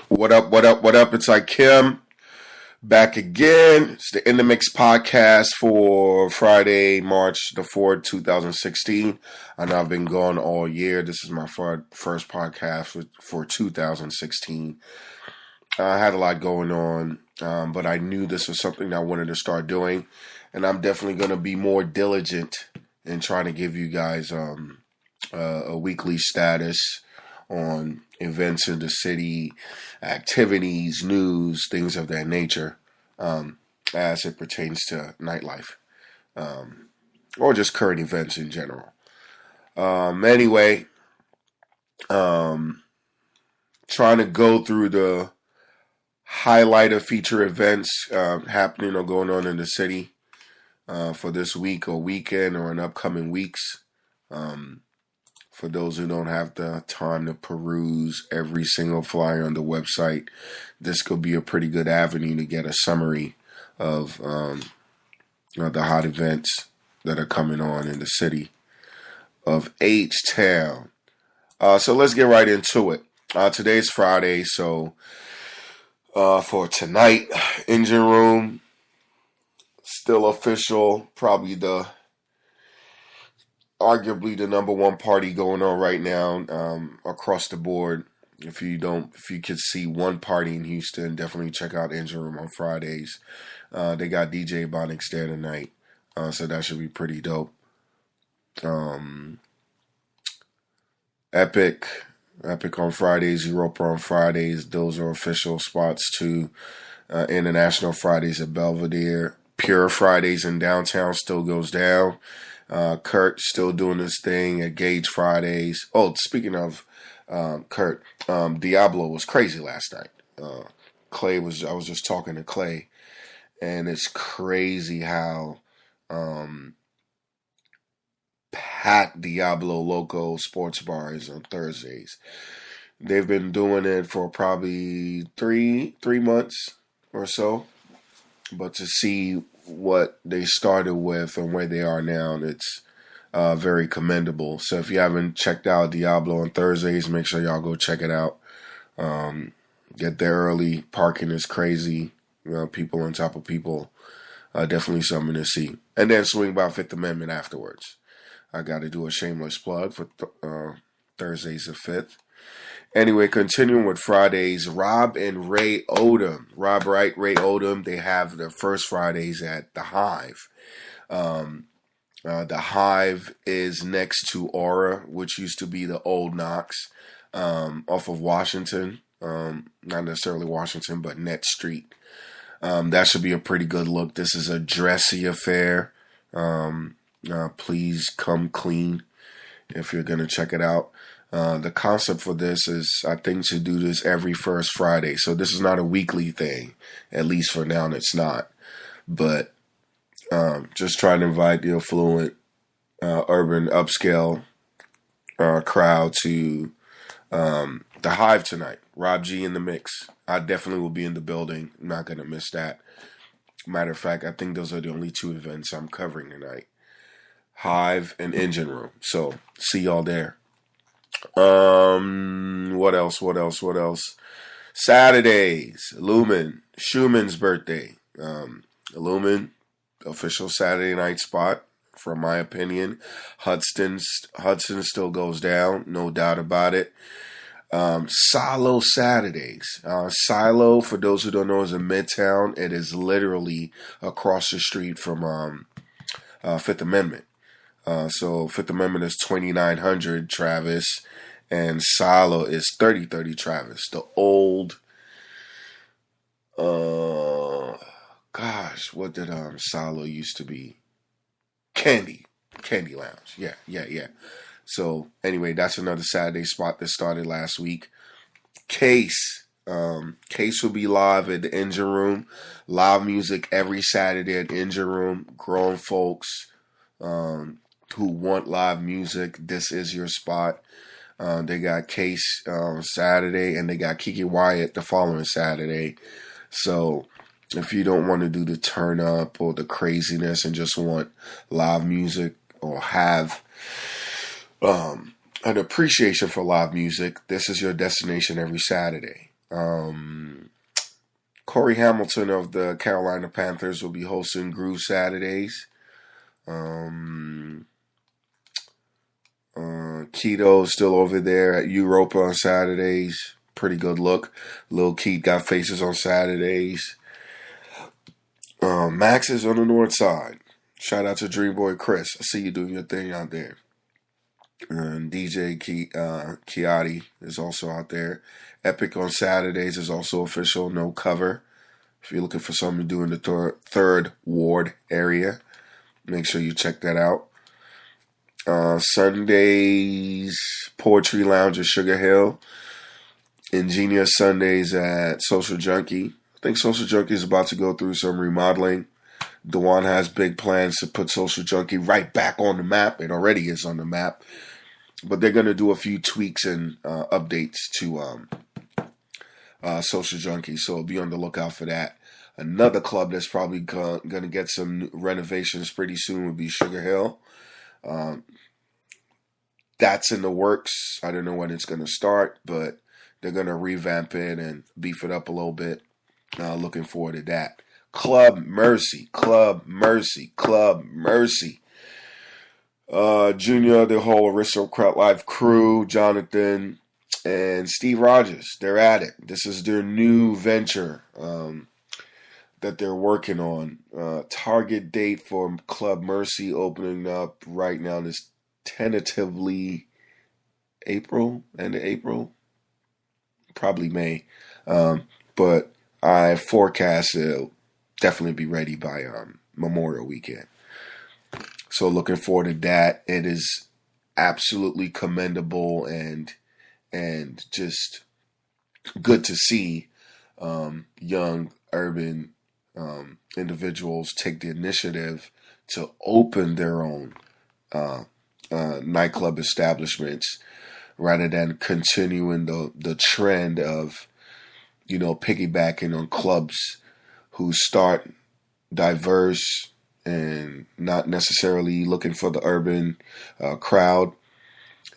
What up, what up, what up? It's like Kim back again. It's the InDmix Podcast for Friday, March the 4th, 2016. I know I've been gone all year. This is my first podcast for 2016. I had a lot going on, but I knew this was something I wanted to start doing. And I'm definitely going to be more diligent in trying to give you guys a weekly status on events in the city, activities, news, things of that nature, as it pertains to nightlife, or just current events in general. Anyway, trying to go through the highlight of feature events happening or going on in the city for this week or weekend or in upcoming weeks. For those who don't have the time to peruse every single flyer on the website, this could be a pretty good avenue to get a summary of the hot events that are coming on in the city of H-Town. So let's get right into it. Today's Friday, so for tonight, Engine Room, still official, probably arguably the number one party going on right now across the board. If you could see one party in Houston, definitely check out Engine Room on Fridays. They got DJ Bonics there tonight, so that should be pretty dope. Epic on Fridays, Europa on Fridays. Those are official spots too. International Fridays at Belvedere. Pure Fridays in downtown still goes down. Kurt still doing his thing at Gage Fridays. Oh, speaking of Kurt, Diablo was crazy last night. I was just talking to Clay, and it's crazy how packed Diablo Loco sports bars on Thursdays. They've been doing it for probably three months or so. But to see what they started with and where they are now, it's very commendable. So if you haven't checked out Diablo on Thursdays, make sure y'all go check it out. Get there early. Parking is crazy. People on top of people. Definitely something to see. And then swing by Fifth Amendment afterwards. I got to do a shameless plug for Thursdays the 5th. Anyway, continuing with Fridays, Rob and Ray Odom. Rob Wright, Ray Odom, they have their first Fridays at The Hive. The Hive is next to Aura, which used to be the old Knox, off of Washington. Not necessarily Washington, but Net Street. That should be a pretty good look. This is a dressy affair. Please come clean if you're going to check it out. The concept for this is, I think, to do this every first Friday. So this is not a weekly thing, at least for now. It's not. But just trying to invite the affluent, urban, upscale crowd to the Hive tonight. Rob G in the mix. I definitely will be in the building. I'm not going to miss that. Matter of fact, I think those are the only two events I'm covering tonight. Hive and Engine Room. So see y'all there. What else? Saturdays, Lumen, Schumann's birthday. Lumen, official Saturday night spot, from my opinion. Hudson still goes down, no doubt about it. Silo Saturdays. Silo, for those who don't know, is in Midtown. It is literally across the street from Fifth Amendment. So Fifth Amendment is 2900 Travis, and Silo is 3030 Travis. The old, what did Silo used to be? Candy Lounge. Yeah. So anyway, that's another Saturday spot that started last week. Case will be live at the Engine Room. Live music every Saturday at Engine Room. Grown folks who want live music, this is your spot. They got Case Saturday, and they got Kiki Wyatt the following Saturday. So if you don't want to do the turn up or the craziness and just want live music or have an appreciation for live music, this is your destination every Saturday. Corey Hamilton of the Carolina Panthers will be hosting Groove Saturdays. Keto's still over there at Europa on Saturdays. Pretty good look. Lil Keith got faces on Saturdays. Max is on the north side. Shout out to Dream Boy Chris. I see you doing your thing out there. And DJ Kiati is also out there. Epic on Saturdays is also official. No cover. If you're looking for something to do in the third ward area, make sure you check that out. Sundays, Poetry Lounge at Sugar Hill. Ingenious Sundays at Social Junkie. I think Social Junkie is about to go through some remodeling. Dewan has big plans to put Social Junkie right back on the map. It already is on the map. But they're going to do a few tweaks and updates to Social Junkie. So be on the lookout for that. Another club that's probably going to get some renovations pretty soon would be Sugar Hill. That's in the works. I don't know when it's going to start, but they're going to revamp it and beef it up a little bit. Looking forward to that. Club Mercy. Junior, the whole Aristocrat Life crew, Jonathan, and Steve Rogers. They're at it. This is their new venture that they're working on. Target date for Club Mercy opening up right now is tentatively end of April, probably May. But I forecast it'll definitely be ready by Memorial Weekend. So looking forward to that. It is absolutely commendable and just good to see young urban individuals take the initiative to open their own nightclub establishments rather than continuing the trend of, piggybacking on clubs who start diverse and not necessarily looking for the urban crowd.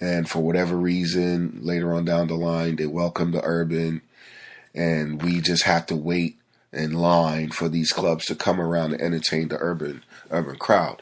And for whatever reason, later on down the line, they welcome the urban, and we just have to wait in line for these clubs to come around and entertain the urban crowd.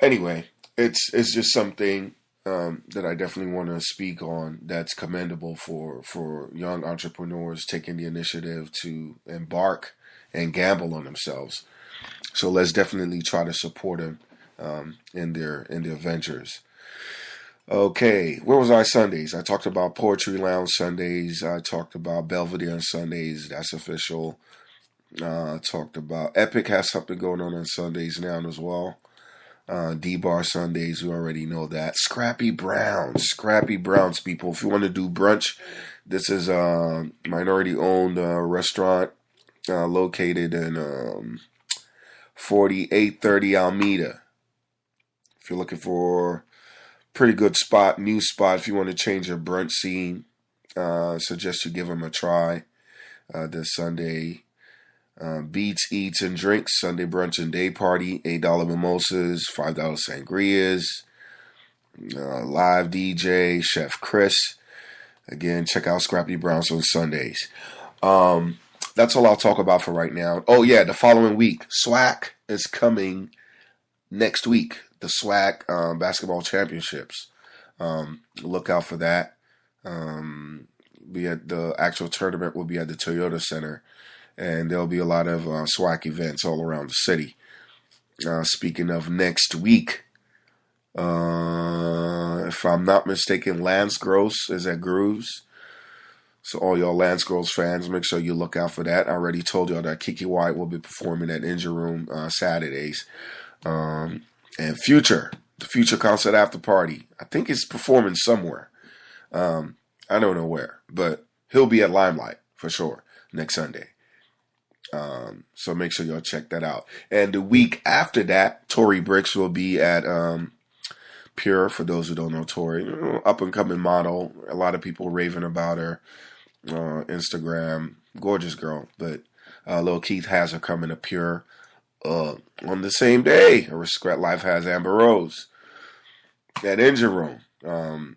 Anyway, it's just something that I definitely want to speak on that's commendable for young entrepreneurs taking the initiative to embark and gamble on themselves. So let's definitely try to support them in their ventures. Okay, where was I Sundays? I talked about Poetry Lounge Sundays. I talked about Belvedere Sundays. That's official. Talked about Epic has something going on Sundays now as well. D-Bar Sundays, we already know that. Scrappy Browns, people. If you want to do brunch, this is a minority-owned restaurant located in 4830 Alameda. If you're looking for pretty good spot, new spot, if you want to change your brunch scene, suggest you give them a try this Sunday. Beats, Eats, and Drinks, Sunday brunch and day party, $8 mimosas, $5 sangrias, live DJ, Chef Chris. Again, check out Scrappy Browns on Sundays. That's all I'll talk about for right now. Oh yeah, the following week, SWAC is coming next week. The SWAC basketball championships. Look out for that. The actual tournament will be at the Toyota Center. And there'll be a lot of SWAC events all around the city. Speaking of next week, if I'm not mistaken, Lance Gross is at Grooves. So all y'all Lance Gross fans, make sure you look out for that. I already told y'all that Kiki White will be performing at Engine Room Saturdays. And Future, the Future Concert After Party. I think he's performing somewhere. I don't know where, but he'll be at Limelight for sure next Sunday. So make sure y'all check that out. And the week after that, Tori Bricks will be at Pure. For those who don't know Tori, up and coming model. A lot of people raving about her Instagram. Gorgeous girl. But Lil Keith has her coming to Pure on the same day. Aristocrat Life has Amber Rose at Engine Room.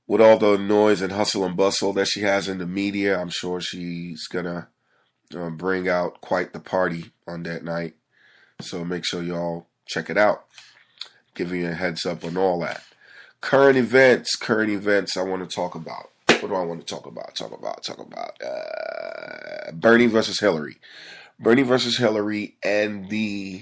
with all the noise and hustle and bustle that she has in the media, I'm sure she's gonna bring out quite the party on that night. So make sure y'all check it out. Giving you a heads up on all that. Current events I want to talk about. What do I want to talk about? Bernie versus Hillary. Bernie versus Hillary and the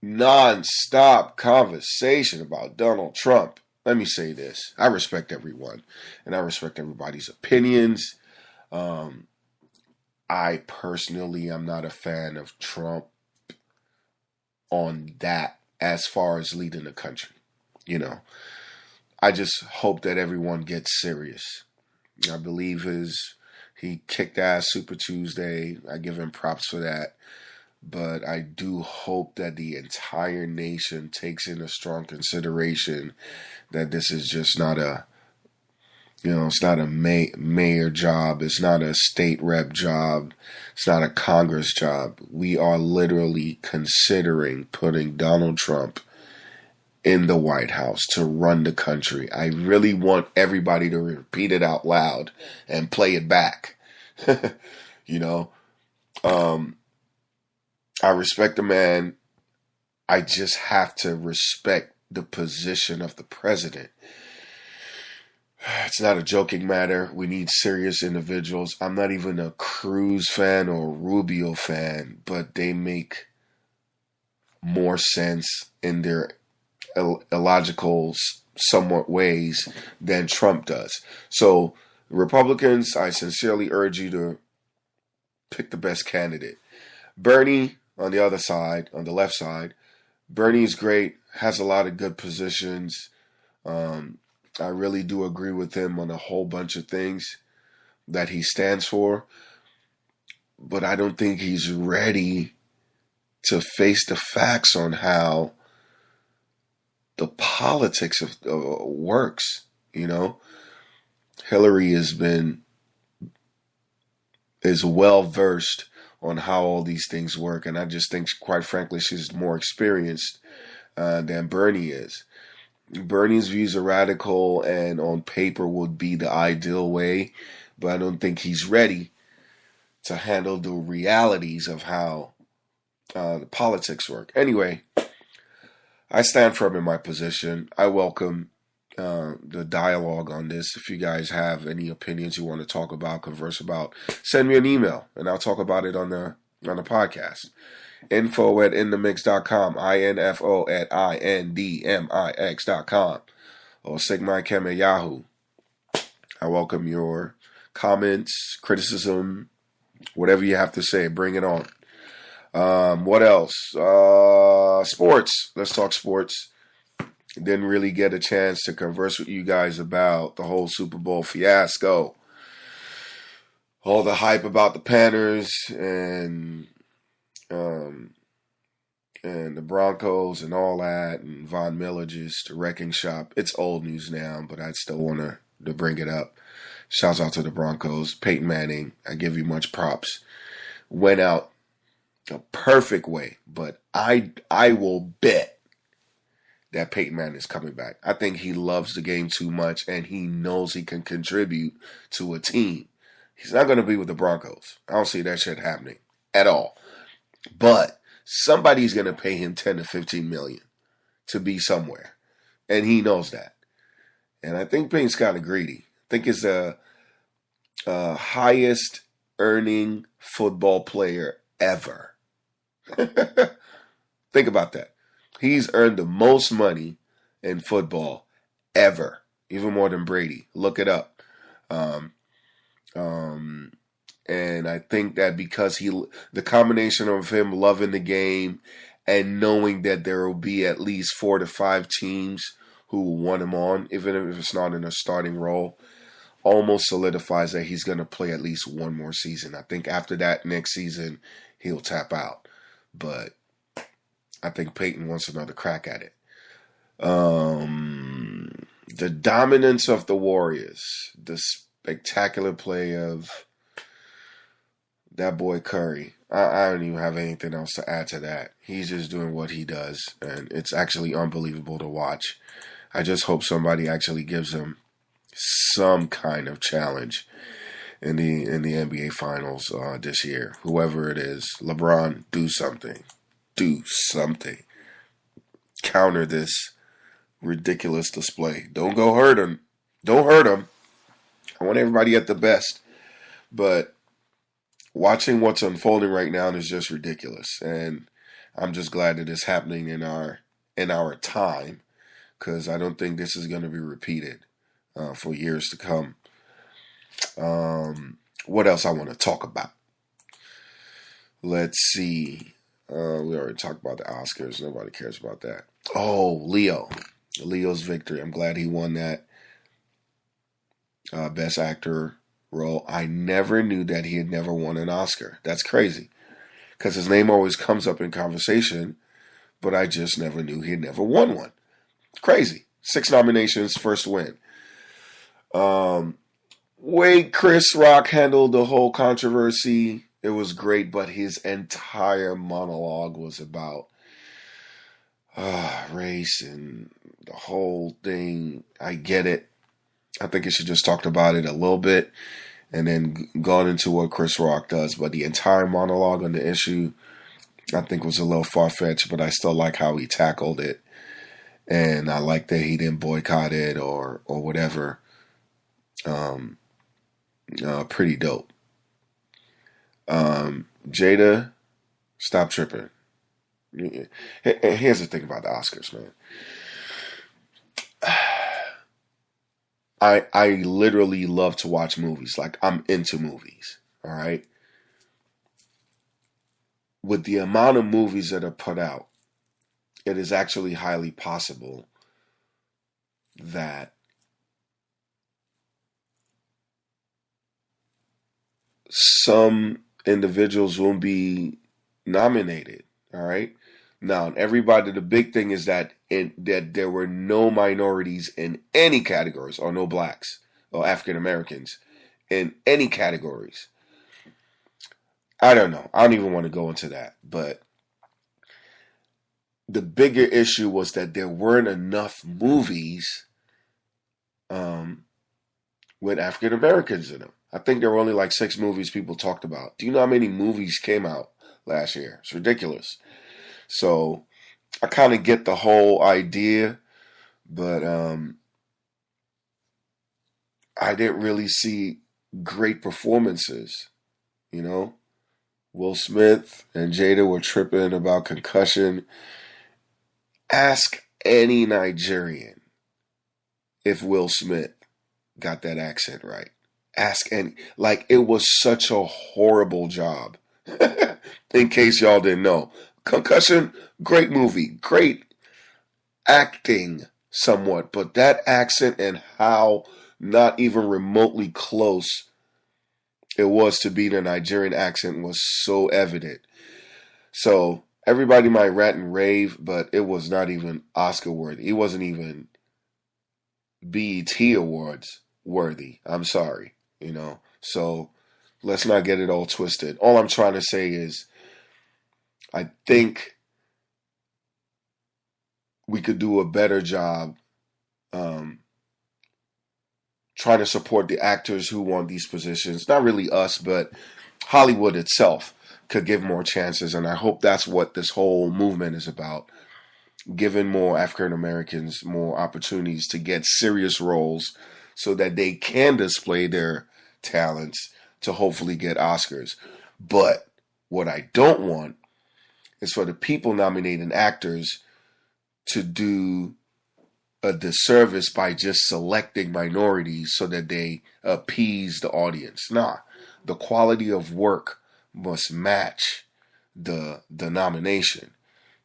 non-stop conversation about Donald Trump. Let me say this. I respect everyone, and I respect everybody's opinions. I personally am not a fan of Trump on that as far as leading the country. You know, I just hope that everyone gets serious. I believe he kicked ass Super Tuesday. I give him props for that. But I do hope that the entire nation takes in a strong consideration that this is just not it's not a mayor job. It's not a state rep job. It's not a Congress job. We are literally considering putting Donald Trump in the White House to run the country. I really want everybody to repeat it out loud and play it back. I respect the man. I just have to respect the position of the president. It's not a joking matter. We need serious individuals. I'm not even a Cruz fan or a Rubio fan, but they make more sense in their illogical, somewhat ways than Trump does. So, Republicans, I sincerely urge you to pick the best candidate. Bernie, on the other side, on the left side, Bernie's great, has a lot of good positions. I really do agree with him on a whole bunch of things that he stands for, but I don't think he's ready to face the facts on how the politics of works. Hillary is well versed on how all these things work, and I just think, quite frankly, she's more experienced than Bernie is. Bernie's views are radical and on paper would be the ideal way, but I don't think he's ready to handle the realities of how the politics work. Anyway, I stand firm in my position. I welcome the dialogue on this. If you guys have any opinions you want to talk about, converse about, send me an email and I'll talk about it on the podcast. info@InDmix.com, info@INDMIX.com, or sigmychem at Yahoo. I welcome your comments, criticism, whatever you have to say. Bring it on. What else? Sports. Let's talk sports. Didn't really get a chance to converse with you guys about the whole Super Bowl fiasco. All the hype about the Panthers and the Broncos and all that, and Von Miller just wrecking shop. It's old news now, but I still want to bring it up. Shouts out to the Broncos. Peyton Manning, I give you much props. Went out a perfect way, but I will bet that Peyton Manning is coming back. I think he loves the game too much, and he knows he can contribute to a team. He's not going to be with the Broncos. I don't see that shit happening at all. But somebody's going to pay him 10 to 15 million to be somewhere. And he knows that. And I think Payne's kind of greedy. I think he's the highest earning football player ever. Think about that. He's earned the most money in football ever. Even more than Brady. Look it up. And I think that because the combination of him loving the game and knowing that there will be at least 4 to 5 teams who will want him on, even if it's not in a starting role, almost solidifies that he's going to play at least one more season. I think after that next season, he'll tap out. But I think Peyton wants another crack at it. The dominance of the Warriors, the spectacular play of that boy Curry. I don't even have anything else to add to that. He's just doing what he does, and it's actually unbelievable to watch. I just hope somebody actually gives him some kind of challenge in the NBA Finals this year. Whoever it is, LeBron, do something. Do something. Counter this ridiculous display. Don't go hurt him. Don't hurt him. I want everybody at the best. But watching what's unfolding right now is just ridiculous. And I'm just glad that it's happening in our time, because I don't think this is going to be repeated for years to come. What else I want to talk about? Let's see. We already talked about the Oscars. Nobody cares about that. Oh, Leo's victory. I'm glad he won that Best Actor role. I never knew that he had never won an Oscar. That's crazy, because his name always comes up in conversation, but I just never knew he had never won one. Crazy. 6 nominations, first win. Way Chris Rock handled the whole controversy, it was great, but his entire monologue was about race and the whole thing. I get it. I think he should just talked about it a little bit and then gone into what Chris Rock does. But the entire monologue on the issue, I think, was a little far-fetched, but I still like how he tackled it. And I like that he didn't boycott it or whatever. Pretty dope. Jada, stop tripping. Here's the thing about the Oscars, man. I literally love to watch movies. Like, I'm into movies, all right? With the amount of movies that are put out, it is actually highly possible that some individuals won't be nominated, all right? Now, everybody, the big thing is that there were no minorities in any categories, or no blacks or African Americans in any categories. I don't know. I don't even want to go into that. But the bigger issue was that there weren't enough movies with African Americans in them. I think there were only like 6 movies people talked about. Do you know how many movies came out last year? It's ridiculous. So I kind of get the whole idea, but I didn't really see great performances, you know? Will Smith and Jada were tripping about concussion. Ask any Nigerian if Will Smith got that accent right. Ask any. Like, it was such a horrible job. In case y'all didn't know. Concussion, great movie, great acting somewhat, but that accent and how not even remotely close it was to be the Nigerian accent was so evident. So everybody might rant and rave, but it was not even Oscar worthy. It wasn't even BET Awards worthy. I'm sorry, you know. So let's not get it all twisted. All I'm trying to say is, I think we could do a better job trying to support the actors who want these positions. Not really us, but Hollywood itself could give more chances. And I hope that's what this whole movement is about. Giving more African Americans more opportunities to get serious roles so that they can display their talents to hopefully get Oscars. But what I don't want is for the people nominating actors to do a disservice by just selecting minorities so that they appease the audience. Nah, the quality of work must match the nomination.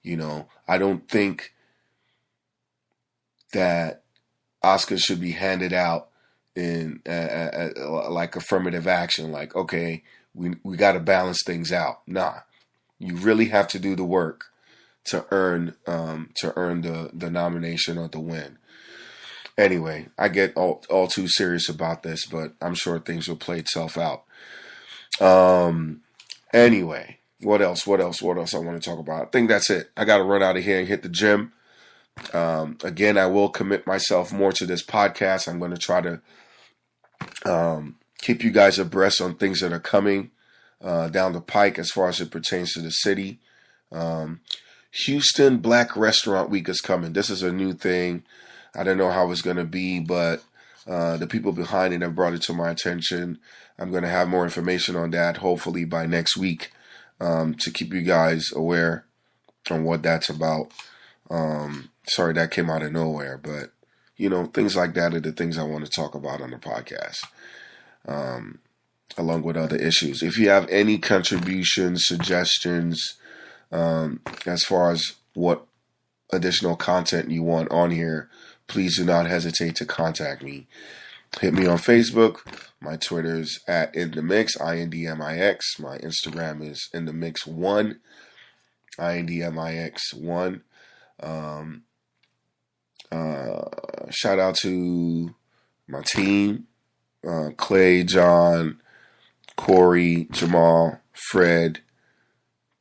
You know, I don't think that Oscars should be handed out in like affirmative action. Like, okay, we got to balance things out. Nah. You really have to do the work to earn the nomination or the win. Anyway, I get all too serious about this, but I'm sure things will play itself out. Anyway, what else I want to talk about? I think that's it. I got to run out of here and hit the gym. Again, I will commit myself more to this podcast. I'm going to try to keep you guys abreast on things that are coming down the pike as far as it pertains to the city. Houston Black Restaurant Week is coming. This is a new thing. I don't know how it's going to be, but the people behind it have brought it to my attention. I'm going to have more information on that hopefully by next week to keep you guys aware on what that's about. Sorry, that came out of nowhere, but things like that are the things I want to talk about on the podcast, along with other issues. If you have any contributions, suggestions, as far as what additional content you want on here, please do not hesitate to contact me. Hit me on Facebook. My Twitter is at InDmix, InDmix. My Instagram is InDmix1, InDmix1. Shout out to my team, Clay, John, Corey, Jamal, Fred,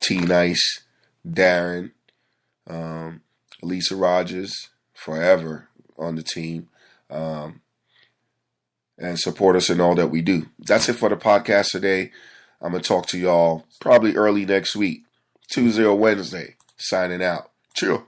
T-Nice, Darren, Lisa Rogers, forever on the team, and support us in all that we do. That's it for the podcast today. I'm going to talk to y'all probably early next week, Tuesday or Wednesday. Signing out. Chill.